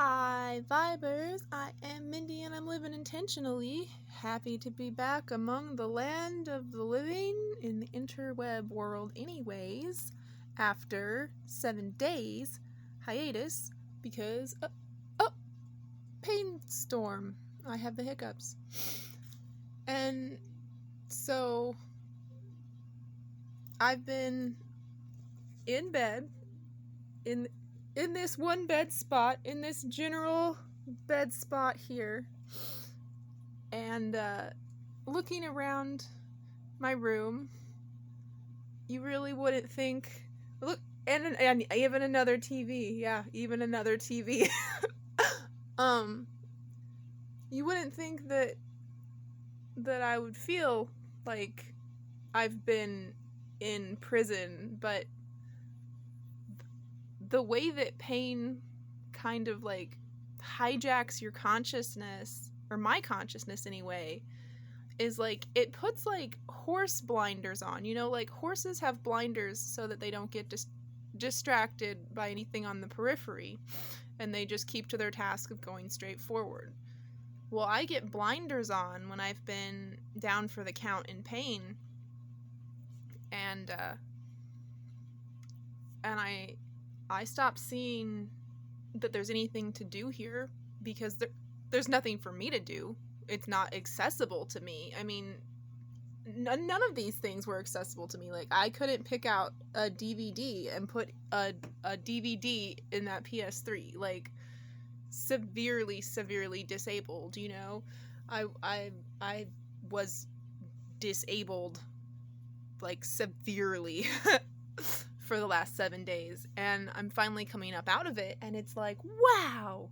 Hi, Vibers. I am Mindy and I'm living intentionally. Happy to be back among the land of the living in the interweb world, anyways, after 7 days hiatus because, pain storm. I have the hiccups. And so I've been in bed in this one bed spot, in this general bed spot here, and looking around my room. You really wouldn't think, look, and even another TV. Yeah, even another TV. You wouldn't think that I would feel like I've been in prison, but the way that pain kind of like hijacks your consciousness, or my consciousness anyway, is like it puts like horse blinders on. You know, like horses have blinders so that they don't get distracted by anything on the periphery, and they just keep to their task of going straight forward. Well, I get blinders on when I've been down for the count in pain, and I stop seeing that there's anything to do here, because there's nothing for me to do. It's not accessible to me. I mean, none of these things were accessible to me. Like, I couldn't pick out a DVD and put a DVD in that PS3. Like, severely disabled, you know? I was disabled, like, severely for the last 7 days, and I'm finally coming up out of it, and it's like, wow,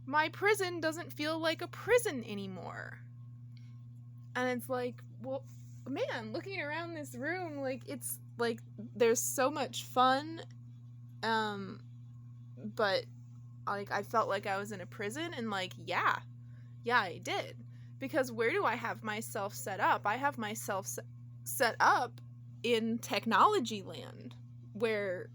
my prison doesn't feel like a prison anymore. And it's like, well, man, looking around this room, like, it's like there's so much fun, but like I felt like I was in a prison, and like yeah I did, because where do I have myself set up? I have myself set up in technology land, where,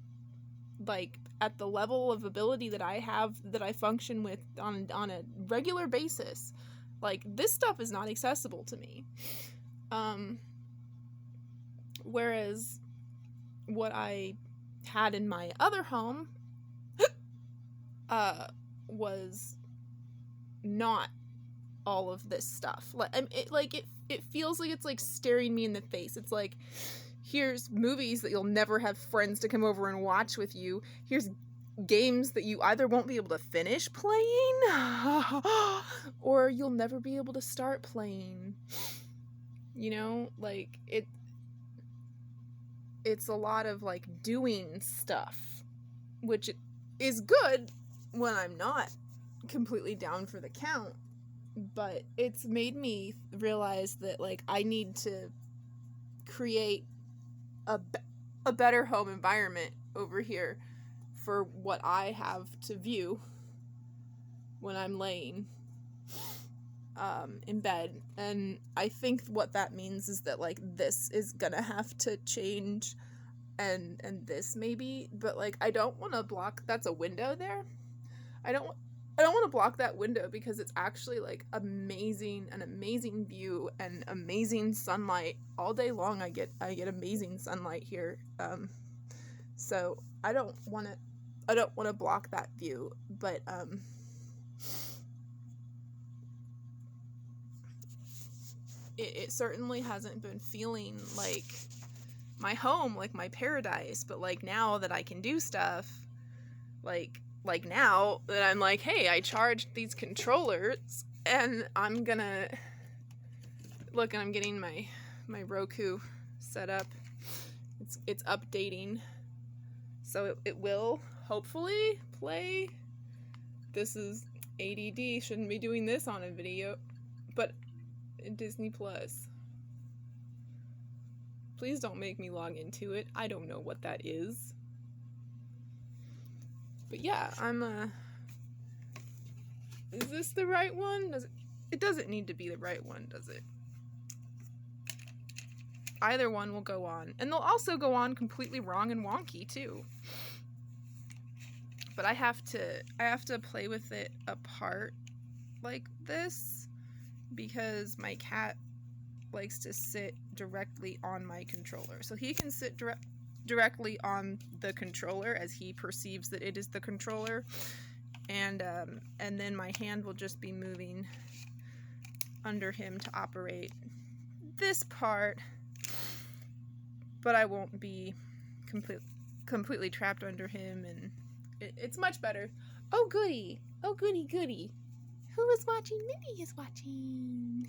like, at the level of ability that I have, that I function with on a regular basis, like, this stuff is not accessible to me. Whereas what I had in my other home was not all of this stuff. It feels like it's like staring me in the face. It's like, here's movies that you'll never have friends to come over and watch with you. Here's games that you either won't be able to finish playing or you'll never be able to start playing. You know, like, it's a lot of like doing stuff, which is good when I'm not completely down for the count, but it's made me realize that, like, I need to create a better home environment over here for what I have to view when I'm laying in bed. And I think what that means is that, like, this is gonna have to change, and this maybe, but like, I don't want to block, that's a window there. I don't want to block that window, because it's actually like an amazing view and amazing sunlight all day long. I get amazing sunlight here. So I don't want to block that view, but it certainly hasn't been feeling like my home, like my paradise. But like, now that I can do stuff, like now that I'm like, hey, I charged these controllers, and I'm gonna look, and I'm getting my Roku set up. It's updating, so it will hopefully play. This is ADD, shouldn't be doing this on a video, but Disney Plus. Please don't make me log into it. I don't know what that is. But yeah, is this the right one? It doesn't need to be the right one, does it? Either one will go on. And they'll also go on completely wrong and wonky, too. But but I have to play with it apart like this because my cat likes to sit directly on my controller. So he can sit directly on the controller as he perceives that it is the controller, and then my hand will just be moving under him to operate this part, but I won't be completely trapped under him, and it's much better. Oh goody, oh goody goody. Who is watching? Minnie is watching.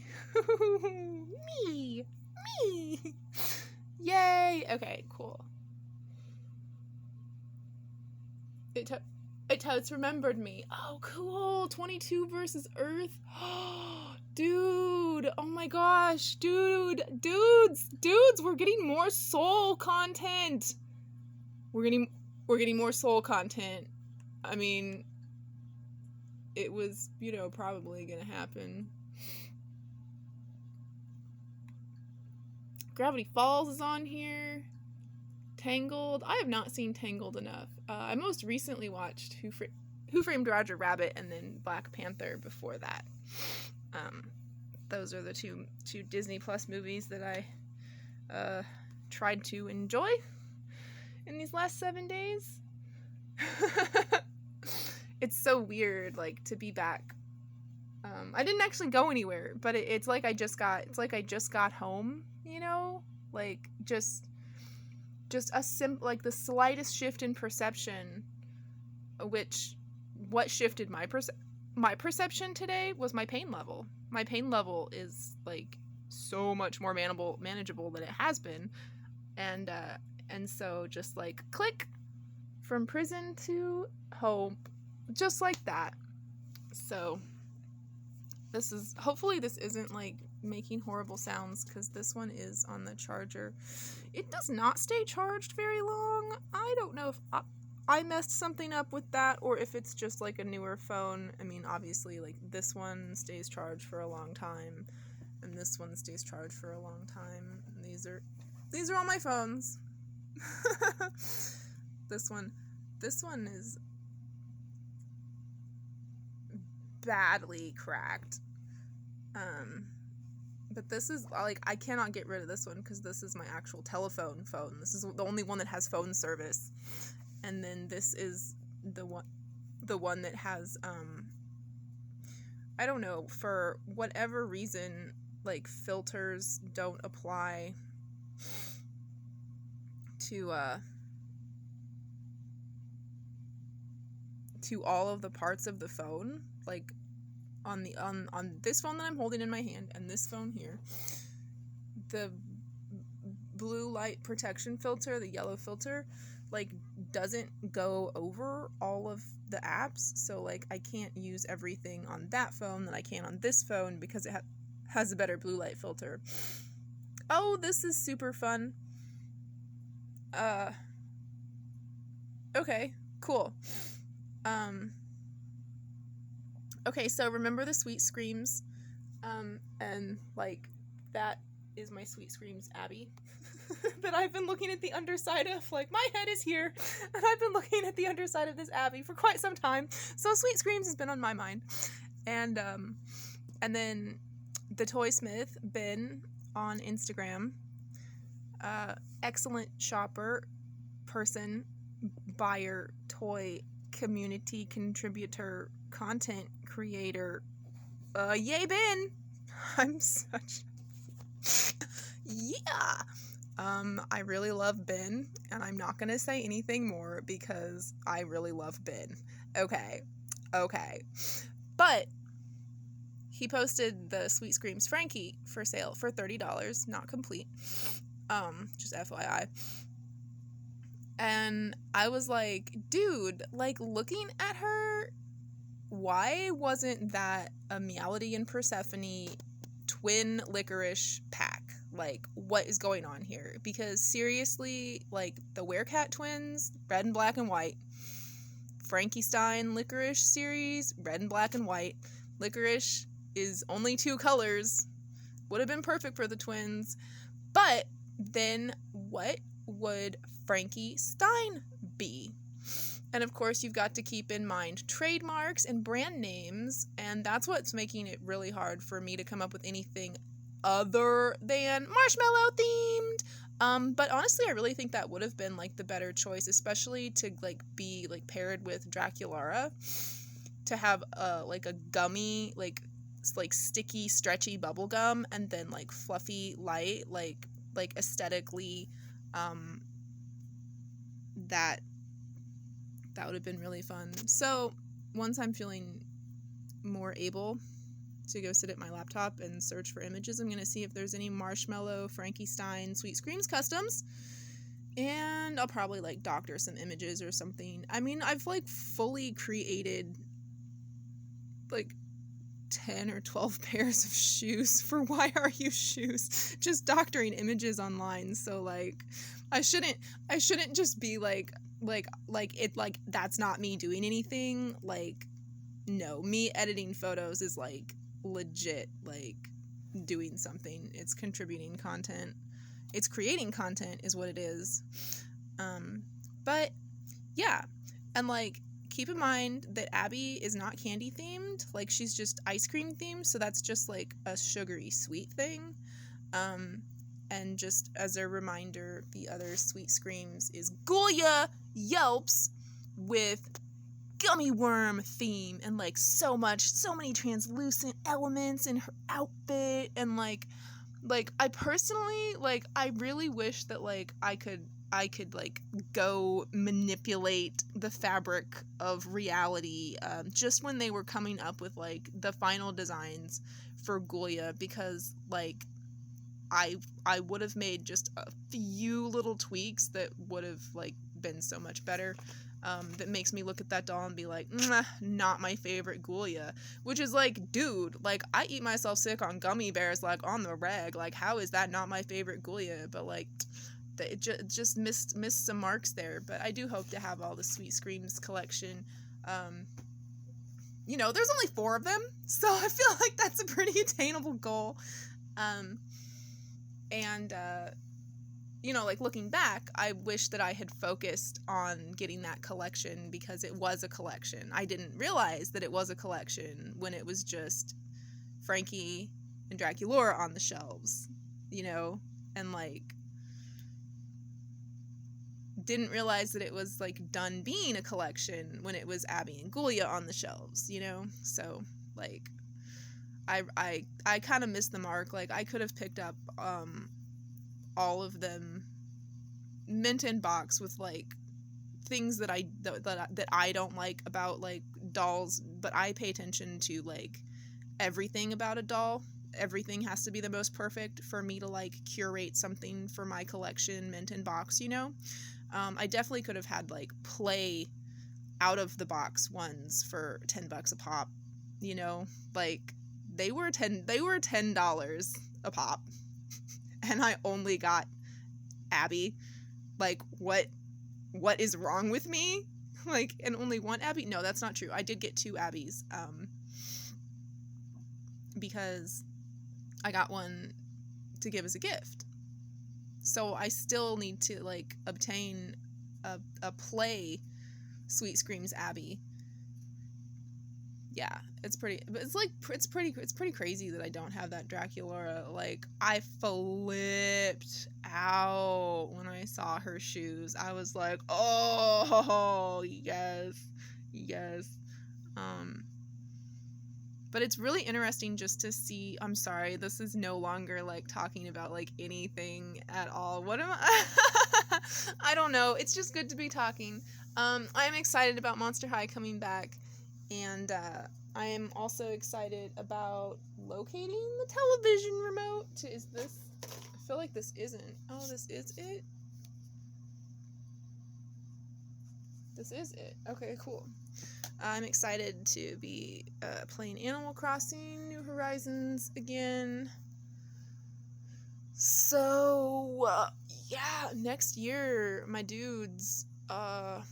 Me. Yay. Okay, cool. Totes remembered me. Oh, cool. 22 versus Earth. Dude. Oh my gosh. Dudes, we're getting more soul content. We're getting more soul content. I mean, it was, probably gonna happen. Gravity Falls is on here. Tangled. I have not seen Tangled enough. I most recently watched Who Framed Roger Rabbit and then Black Panther before that. Those are the two Disney Plus movies that I tried to enjoy in these last 7 days. It's so weird, like, to be back. I didn't actually go anywhere, but it's like I just got home, like just like the slightest shift in perception, what shifted my perception today was my pain level. My pain level is like so much more manageable than it has been, and so just like click from prison to home. Just like that. So hopefully this isn't like making horrible sounds, because this one is on the charger. It does not stay charged very long. I don't know if I messed something up with that or if it's just like a newer phone. I mean, obviously, like this one stays charged for a long time and this one stays charged for a long time. These are all my phones. This one is badly cracked, but this is like, I cannot get rid of this one because this is my actual telephone phone. This is the only one that has phone service, and then this is the one that has I don't know, for whatever reason, like filters don't apply to all of the parts of the phone. Like on this phone that I'm holding in my hand and this phone here, the blue light protection filter, the yellow filter, like doesn't go over all of the apps. So like I can't use everything on that phone that I can on this phone because it has a better blue light filter. Oh, this is super fun. Okay, cool. Okay, so remember the Sweet Screams, and like that is my Sweet Screams Abby that I've been looking at the underside of. Like, my head is here and I've been looking at the underside of this Abby for quite some time, so Sweet Screams has been on my mind. And then the Toysmith Ben on Instagram, excellent shopper, person, buyer, toy, community contributor, content creator. Yay, Ben! I'm such... yeah! I really love Ben, and I'm not gonna say anything more because I really love Ben. Okay. But he posted the Sweet Screams Frankie for sale for $30, not complete. Just FYI. And I was like, dude, like, looking at her, why wasn't that a Meowity and Persephone twin licorice pack? Like, what is going on here? Because seriously, like, the Werecat twins, red and black and white, Frankenstein licorice series, red and black and white. Licorice is only 2 colors. Would have been perfect for the twins. But then what would Frankie Stein be? And of course, you've got to keep in mind trademarks and brand names, and that's what's making it really hard for me to come up with anything other than marshmallow themed. But honestly, I really think that would have been like the better choice, especially to like be like paired with Draculaura, to have like a gummy, like sticky, stretchy bubble gum, and then like fluffy, light, like aesthetically, that would have been really fun. So once I'm feeling more able to go sit at my laptop and search for images, I'm going to see if there's any Marshmallow Frankenstein Sweet Screams customs, and I'll probably like doctor some images or something. I mean, I've like fully created like 10 or 12 pairs of shoes for YRU shoes, just doctoring images online. So like I shouldn't just be like it, like that's not me doing anything. Like, no, me editing photos is like legit like doing something. It's contributing content. It's creating content is what it is. But yeah, and like keep in mind that Abby is not candy themed. Like, she's just ice cream themed, so that's just like a sugary sweet thing. And just as a reminder, the other Sweet Screams is Ghoulia Yelps with gummy worm theme, and like so many translucent elements in her outfit, and like I personally, like, I really wish that like I could like go manipulate the fabric of reality just when they were coming up with like the final designs for Ghoulia, because like I would have made just a few little tweaks that would have like been so much better. That makes me look at that doll and be like, not my favorite Ghoulia, which is like, dude, like I eat myself sick on gummy bears like on the reg, like how is that not my favorite Ghoulia? But like it just missed some marks there. But I do hope to have all the Sweet Screams collection. You know, there's only 4 of them, so I feel like that's a pretty attainable goal. You know, like looking back, I wish that I had focused on getting that collection, because it was a collection. I didn't realize that it was a collection when it was just Frankie and Draculaura on the shelves, you know, and like didn't realize that it was like done being a collection when it was Abby and Ghoulia on the shelves, you know. So like I kind of missed the mark. Like I could have picked up all of them mint in box with like things that I don't like about like dolls, but I pay attention to like everything about a doll. Everything has to be the most perfect for me to like curate something for my collection mint in box, you know. I definitely could have had like play out of the box ones for $10 a pop, you know, like they were $10 a pop. And I only got Abby. Like, what is wrong with me? Like, and only one Abby? No, that's not true. I did get 2 Abbies, because I got one to give as a gift. So I still need to, like, obtain a play Sweet Screams Abby. Yeah, it's pretty crazy that I don't have that Draculaura. Like, I flipped out when I saw her shoes. I was like, oh, yes. But it's really interesting just to see. I'm sorry, this is no longer like talking about like anything at all. What am I? I don't know. It's just good to be talking. I'm excited about Monster High coming back. And I am also excited about locating the television remote. Is this? I feel like this isn't. Oh, this is it? This is it. Okay, cool. I'm excited to be playing Animal Crossing New Horizons again. So, yeah, next year, my dudes, I'm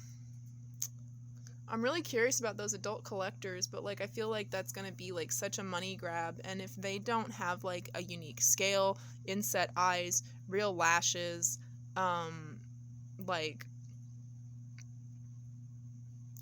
really curious about those adult collectors, but like I feel like that's gonna be like such a money grab, and if they don't have like a unique scale, inset eyes, real lashes, like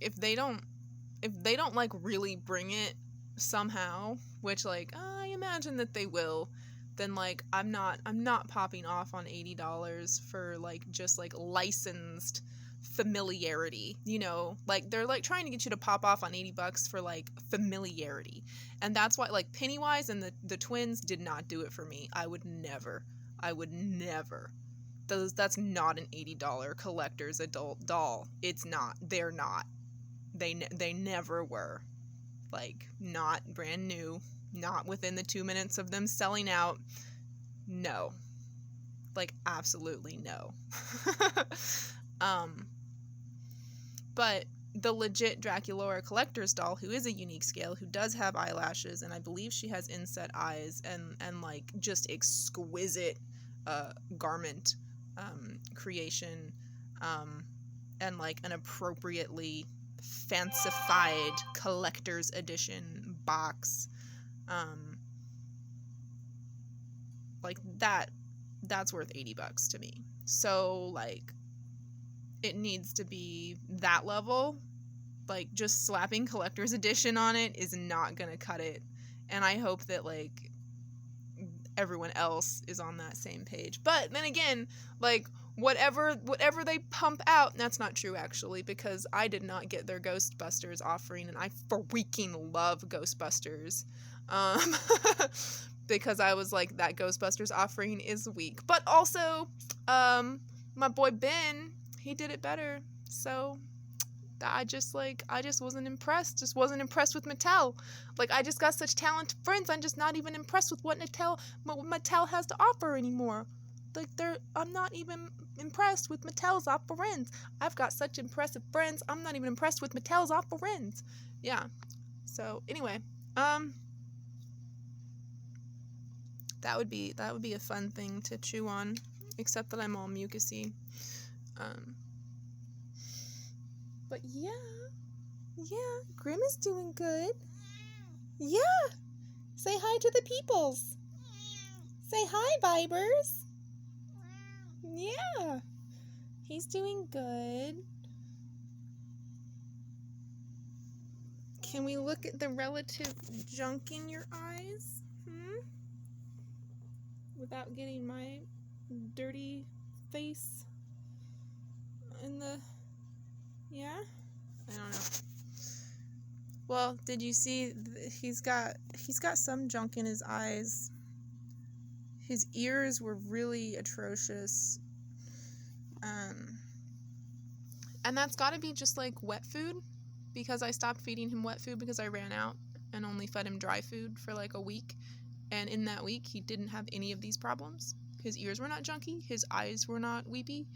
if they don't like really bring it somehow, which like I imagine that they will, then like I'm not popping off on $80 for like just like licensed familiarity, you know, like they're like trying to get you to pop off on $80 for like familiarity. And that's why like Pennywise and the twins did not do it for me. I would never that's not an $80 collector's adult doll. It's not. They're not. They never were. Like, not brand new, not within the 2 minutes of them selling out. No. Like, absolutely no. But the legit Draculaura collector's doll, who is a unique scale, who does have eyelashes, and I believe she has inset eyes, and like, just exquisite garment creation, and like an appropriately fancified collector's edition box, like that's worth $80 to me. So like it needs to be that level. Like just slapping collector's edition on it is not gonna cut it, and I hope that like everyone else is on that same page. But then again, like whatever they pump out, that's not true actually, because I did not get their Ghostbusters offering, and I freaking love Ghostbusters, because I was like, that Ghostbusters offering is weak. But also my boy Ben, he did it better. So I just wasn't impressed. Just wasn't impressed with Mattel. Like, I just got such talented friends, I'm just not even impressed with what Mattel has to offer anymore. Like, I'm not even impressed with Mattel's offerings. I've got such impressive friends, I'm not even impressed with Mattel's offerings. Yeah. So anyway, that would be a fun thing to chew on, except that I'm all mucusy. But yeah, Grim is doing good. Yeah, say hi to the peoples. Say hi, vybrz. Yeah, he's doing good. Can we look at the relative junk in your eyes? Without getting my dirty face in the... Yeah? I don't know. Well, did you see he's got some junk in his eyes. His ears were really atrocious. And that's got to be just like wet food, because I stopped feeding him wet food because I ran out and only fed him dry food for like a week. And in that week, he didn't have any of these problems. His ears were not junky. His eyes were not weepy.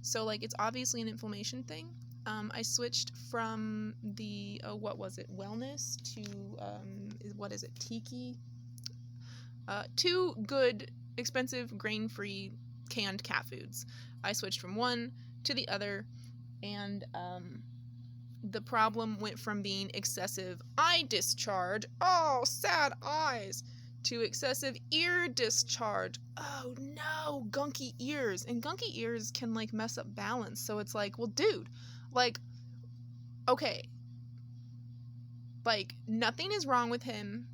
So, like, it's obviously an inflammation thing. I switched from the, wellness to, tiki? 2 good, expensive, grain-free canned cat foods. I switched from one to the other, and the problem went from being excessive eye discharge, oh, sad eyes, to excessive ear discharge. Oh no, gunky ears. And gunky ears can like mess up balance. So it's like, well, dude, like, okay, like, nothing is wrong with him.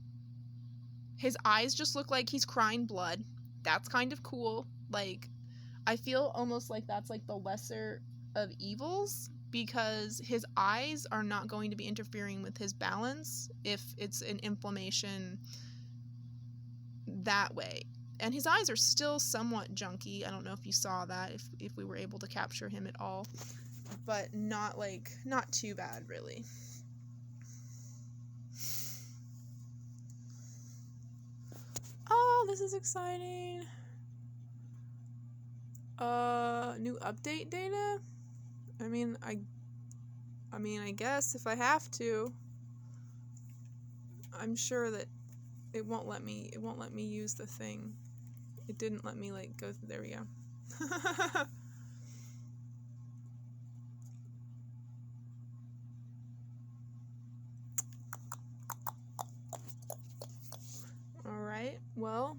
His eyes just look like he's crying blood. That's kind of cool. Like, I feel almost like that's like the lesser of evils, because his eyes are not going to be interfering with his balance if it's an inflammation that way. And his eyes are still somewhat junky. I don't know if you saw that, if we were able to capture him at all, but not too bad really. Oh, this is exciting. New update data? I mean, I guess if I have to. I'm sure that it won't let me use the thing. It didn't let me like go through. There we go. All right. Well,